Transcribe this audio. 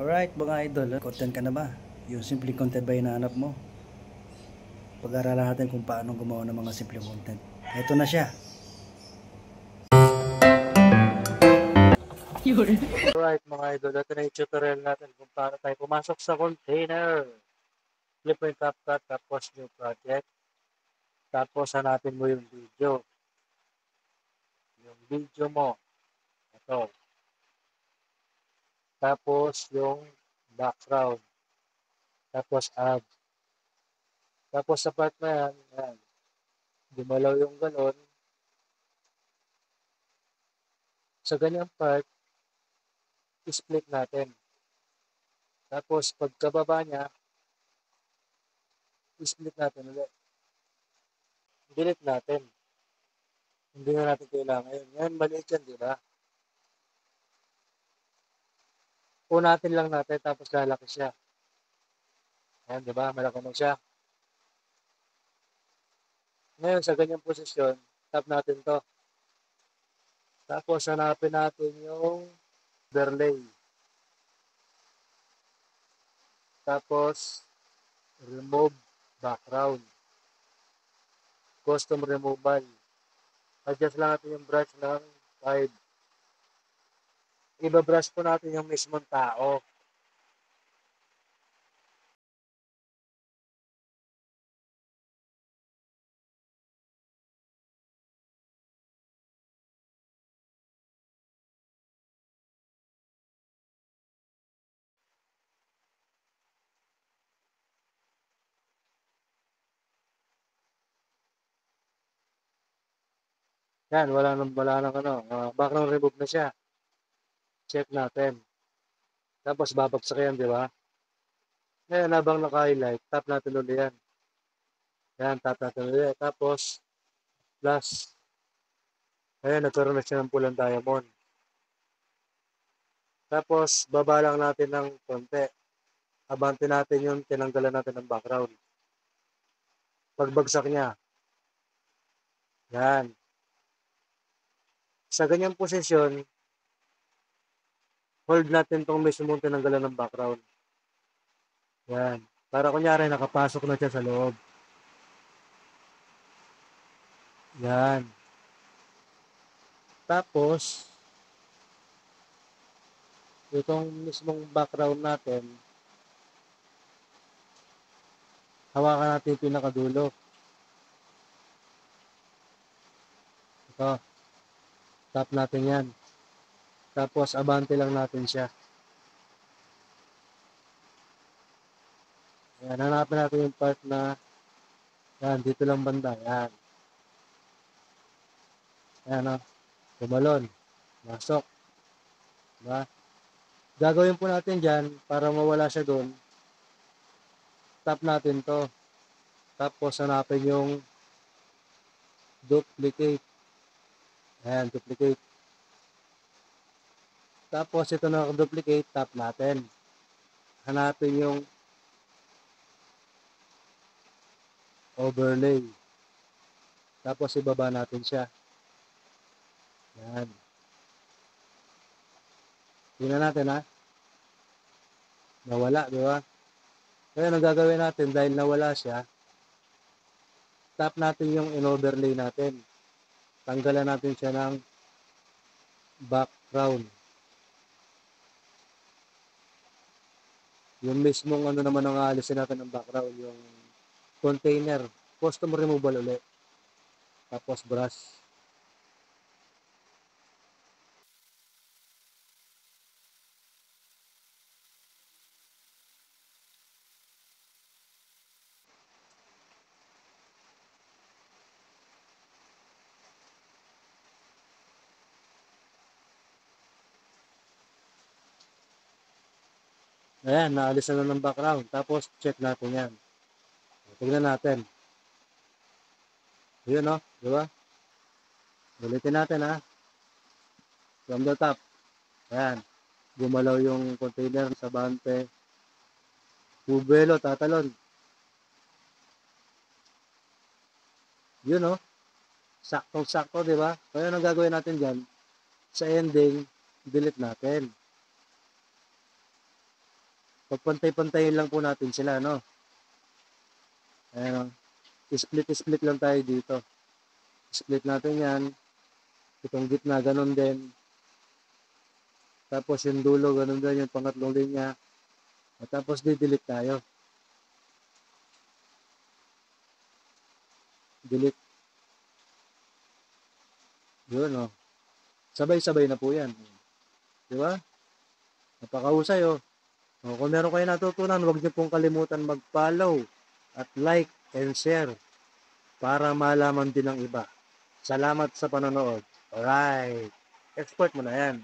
Alright mga idol, content ka na ba? Yung simple content ba hinahanap mo? Pag-aralan natin kung paano gumawa ng mga simple content. Ito na siya. Alright mga idol, ito na yung tutorial natin kung paano tayo pumasok sa container. Click mo yung CapCut, tapos new project. Tapos hanapin mo yung video. Yung video mo. Ito. Tapos yung background. Tapos add. Tapos sa part na yan, yan. Gumalaw yung galon. Sa ganyang part, split natin. Tapos pagkababa niya, split natin ulit. Delete natin. Hindi na natin kailangan yun. Yan, maliit yan, di ba? Unatin lang natin, tapos lalaki siya. Ayan, di ba? Malaki na siya. Ngayon, sa ganyang posisyon, tap natin to. Tapos, hanapin natin yung overlay. Tapos, remove background. Custom removal. Adjust lang natin yung brush ng 5. Iba-brush po natin yung mismong tao. Yan, wala nang ano, background remove na siya. Check natin. Tapos, babagsak yan, di ba? Ngayon, habang naka-highlight, tap natin ulit yan. Yan, tap natin ulit. Tapos, plus, ayan, nagkaroon na siya ng pulang diamond. Tapos, baba lang natin ng konti. Abante natin yung tinanggalan natin ng background. Pagbagsak niya. Yan. Sa ganyang posisyon, hold natin itong mismo tinanggalan ng background. Yan. Para kunyari, nakapasok na siya sa loob. Yan. Tapos, itong mismong background natin, hawakan natin yung pinakadulo. Ito. Tap natin yan. Tapos, abante lang natin siya. Yan. Hanapin natin yung part na yan. Dito lang banda. Yan. Yan o. Tumalon. Masok. Diba? Gagawin po natin dyan para mawala siya doon. Tap natin to. Tapos, hanapin yung duplicate. Ayan, duplicate. Tapos, ito na duplicate, tap natin. Hanapin yung overlay. Tapos, ibaba natin siya. Ayan. Tingnan natin ha. Nawala, di ba? Kaya ang gagawin natin dahil nawala siya, tap natin yung in-overlay natin. Tanggalan natin siya ng background. Yung mismong ano naman ang aalisin natin ng background, yung container. Custom removal ulit. Tapos brush. Ayan, naalis na ng background. Tapos check natin yan. Tignan natin. Yun o, di ba? Ulitin natin ha. From the top. Ayan. Gumalaw yung container sa bante. Bubelo, tatalon. Yun o. Saktong-sakto, di ba? Kaya ang gagawin natin dyan, sa ending, delete natin. Pagpantay-pantayin lang po natin sila, no? Ayan, oh. Split-split lang tayo dito. Split natin yan. Itong gitna, ganun din. Tapos yung dulo, ganun din yung pangatlong linya. At tapos di-delete tayo. Delete. Yun, oh. Sabay-sabay na po yan. Di ba? Napakahusay, oh. O, kung meron kayo natutunan, huwag niyo pong kalimutan mag-follow at like and share para malaman din ng iba. Salamat sa panonood. Alright. Export mo na yan.